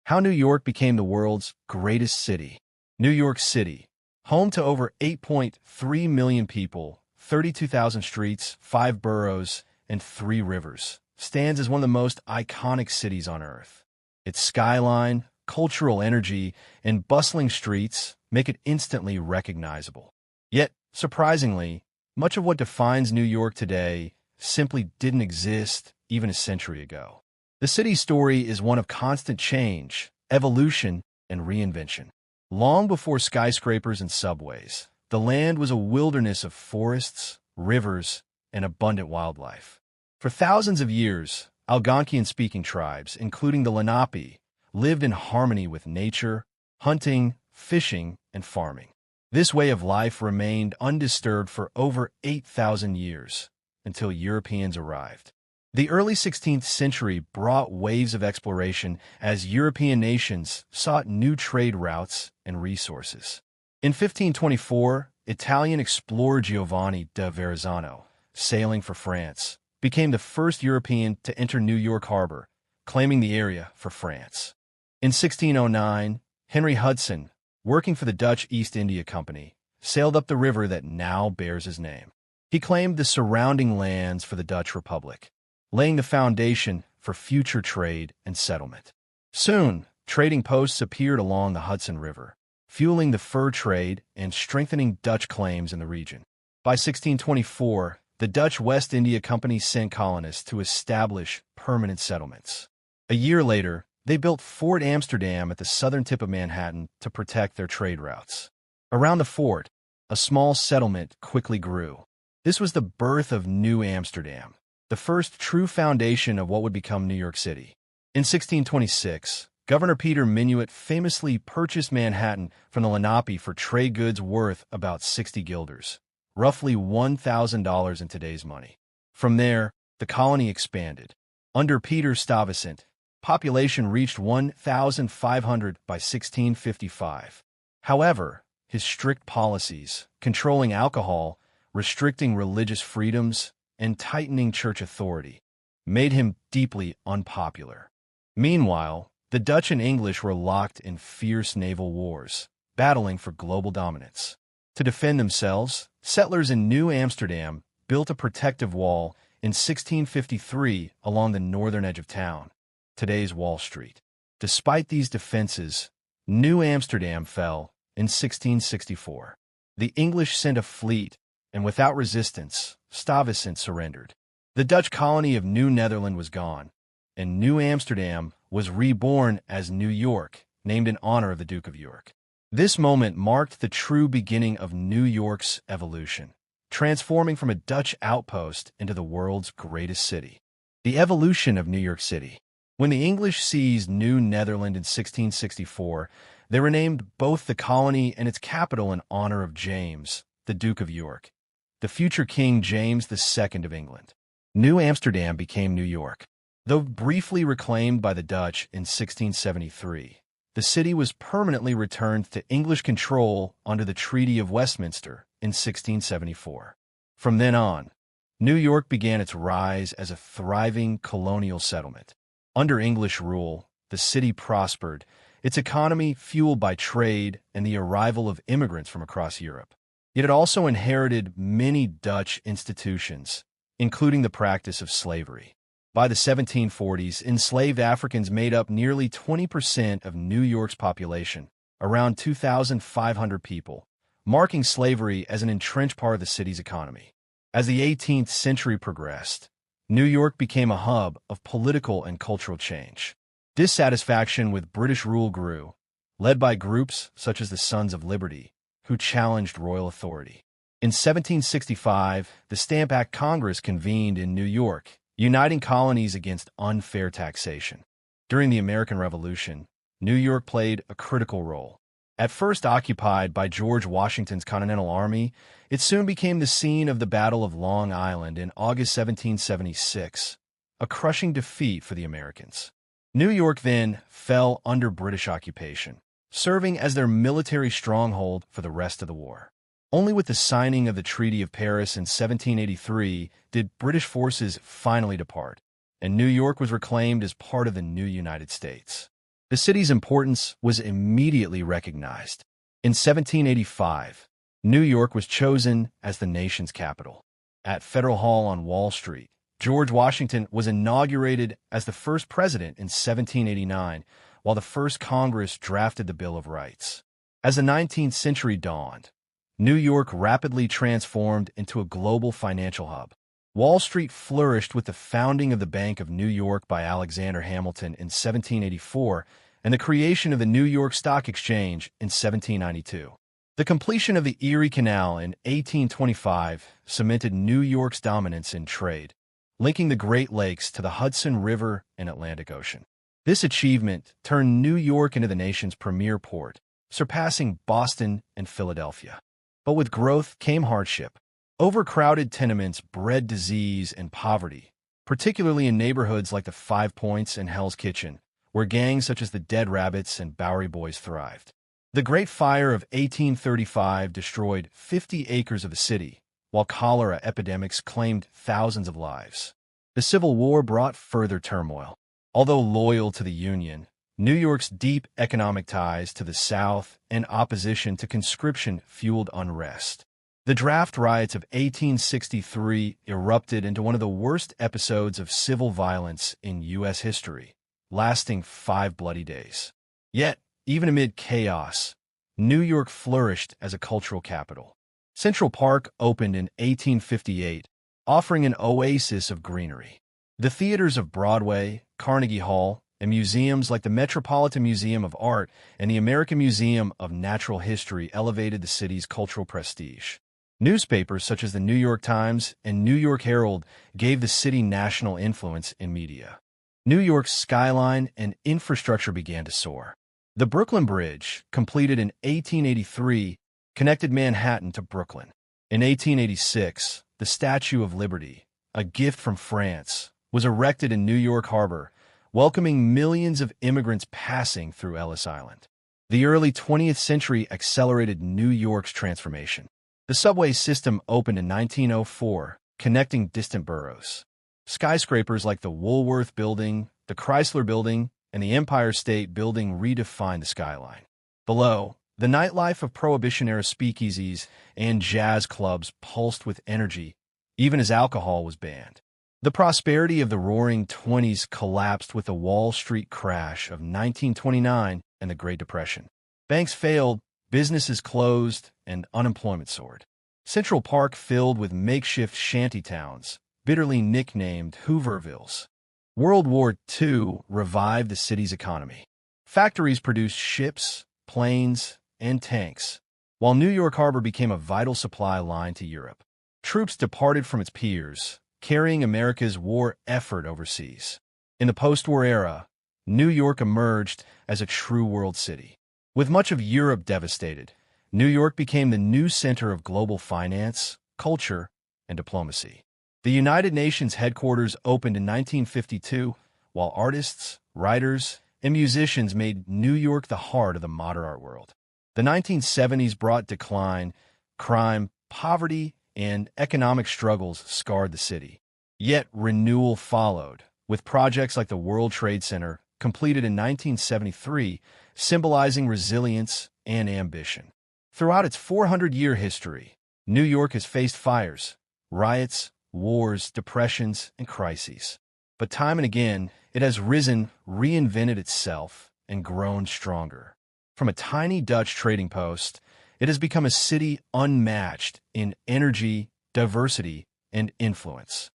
How New York became the world's greatest city. New York City, home to over 8.3 million people, 32,000 streets, 5 boroughs, and 3 rivers, stands as one of the most iconic cities on Earth. Its skyline, cultural energy, and bustling streets make it instantly recognizable. Yet, surprisingly, much of what defines New York today simply didn't exist even a century ago. The city's story is one of constant change, evolution, and reinvention. Long before skyscrapers and subways, the land was a wilderness of forests, rivers, and abundant wildlife. For thousands of years, Algonquian-speaking tribes, including the Lenape, lived in harmony with nature, hunting, fishing, and farming. This way of life remained undisturbed for over 8,000 years, until Europeans arrived. The early 16th century brought waves of exploration as European nations sought new trade routes and resources. In 1524, Italian explorer Giovanni da Verrazzano, sailing for France, became the first European to enter New York Harbor, claiming the area for France. In 1609, Henry Hudson, working for the Dutch East India Company, sailed up the river that now bears his name. He claimed the surrounding lands for the Dutch Republic, laying the foundation for future trade and settlement. Soon, trading posts appeared along the Hudson River, fueling the fur trade and strengthening Dutch claims in the region. By 1624, the Dutch West India Company sent colonists to establish permanent settlements. A year later, they built Fort Amsterdam at the southern tip of Manhattan to protect their trade routes. Around the fort, a small settlement quickly grew. This was the birth of New Amsterdam, the first true foundation of what would become New York City. In 1626, Governor Peter Minuit famously purchased Manhattan from the Lenape for trade goods worth about 60 guilders, roughly $1,000 in today's money. From there, the colony expanded. Under Peter Stuyvesant, population reached 1,500 by 1655. However, his strict policies, controlling alcohol, restricting religious freedoms, and tightening church authority, made him deeply unpopular. Meanwhile, the Dutch and English were locked in fierce naval wars, battling for global dominance. To defend themselves, settlers in New Amsterdam built a protective wall in 1653 along the northern edge of town, today's Wall Street. Despite these defenses, New Amsterdam fell in 1664. The English sent a fleet, and without resistance, Stuyvesant surrendered. The Dutch colony of New Netherland was gone, and New Amsterdam was reborn as New York, named in honor of the Duke of York. This moment marked the true beginning of New York's evolution, transforming from a Dutch outpost into the world's greatest city. The evolution of New York City. When the English seized New Netherland in 1664, they renamed both the colony and its capital in honor of James, the Duke of York, the future King James II of England. New Amsterdam became New York. Though briefly reclaimed by the Dutch in 1673, the city was permanently returned to English control under the Treaty of Westminster in 1674. From then on, New York began its rise as a thriving colonial settlement. Under English rule, the city prospered, its economy fueled by trade and the arrival of immigrants from across Europe. Yet it also inherited many Dutch institutions, including the practice of slavery. By the 1740s, enslaved Africans made up nearly 20% of New York's population, around 2,500 people, marking slavery as an entrenched part of the city's economy. As the 18th century progressed, New York became a hub of political and cultural change. Dissatisfaction with British rule grew, led by groups such as the Sons of Liberty, who challenged royal authority. In 1765, the Stamp Act Congress convened in New York, uniting colonies against unfair taxation. During the American Revolution, New York played a critical role. At first occupied by George Washington's Continental Army, it soon became the scene of the Battle of Long Island in August 1776, a crushing defeat for the Americans. New York then fell under British occupation, serving as their military stronghold for the rest of the war. Only with the signing of the Treaty of Paris in 1783 did British forces finally depart, and New York was reclaimed as part of the new United States. The city's importance was immediately recognized. In 1785, New York was chosen as the nation's capital. At Federal Hall on Wall Street, George Washington was inaugurated as the first president in 1789, while the first Congress drafted the Bill of Rights. As the 19th century dawned, New York rapidly transformed into a global financial hub. Wall Street flourished with the founding of the Bank of New York by Alexander Hamilton in 1784 and the creation of the New York Stock Exchange in 1792. The completion of the Erie Canal in 1825 cemented New York's dominance in trade, linking the Great Lakes to the Hudson River and Atlantic Ocean. This achievement turned New York into the nation's premier port, surpassing Boston and Philadelphia. But with growth came hardship. Overcrowded tenements bred disease and poverty, particularly in neighborhoods like the Five Points and Hell's Kitchen, where gangs such as the Dead Rabbits and Bowery Boys thrived. The Great Fire of 1835 destroyed 50 acres of the city, while cholera epidemics claimed thousands of lives. The Civil War brought further turmoil. Although loyal to the Union, New York's deep economic ties to the South and opposition to conscription fueled unrest. The draft riots of 1863 erupted into one of the worst episodes of civil violence in U.S. history, lasting 5 bloody days. Yet, even amid chaos, New York flourished as a cultural capital. Central Park opened in 1858, offering an oasis of greenery. The theaters of Broadway, Carnegie Hall, and museums like the Metropolitan Museum of Art and the American Museum of Natural History elevated the city's cultural prestige. Newspapers such as the New York Times and New York Herald gave the city national influence in media. New York's skyline and infrastructure began to soar. The Brooklyn Bridge, completed in 1883, connected Manhattan to Brooklyn. In 1886, the Statue of Liberty, a gift from France, was erected in New York Harbor, welcoming millions of immigrants passing through Ellis Island. The early 20th century accelerated New York's transformation. The subway system opened in 1904, connecting distant boroughs. Skyscrapers like the Woolworth Building, the Chrysler Building, and the Empire State Building redefined the skyline. Below, the nightlife of Prohibition-era speakeasies and jazz clubs pulsed with energy, even as alcohol was banned. The prosperity of the Roaring '20s collapsed with the Wall Street crash of 1929 and the Great Depression. Banks failed, businesses closed, and unemployment soared. Central Park filled with makeshift shantytowns, bitterly nicknamed Hoovervilles. World War II revived the city's economy. Factories produced ships, planes, and tanks, while New York Harbor became a vital supply line to Europe. Troops departed from its piers, carrying America's war effort overseas. In the post-war era, New York emerged as a true world city. With much of Europe devastated, New York became the new center of global finance, culture, and diplomacy. The United Nations headquarters opened in 1952, while artists, writers, and musicians made New York the heart of the modern art world. The 1970s brought decline, crime, poverty, and economic struggles scarred the city. Yet renewal followed, with projects like the World Trade Center, completed in 1973, symbolizing resilience and ambition. Throughout its 400-year history, New York has faced fires, riots, wars, depressions, and crises. But time and again, it has risen, reinvented itself, and grown stronger. From a tiny Dutch trading post, it has become a city unmatched in energy, diversity, and influence.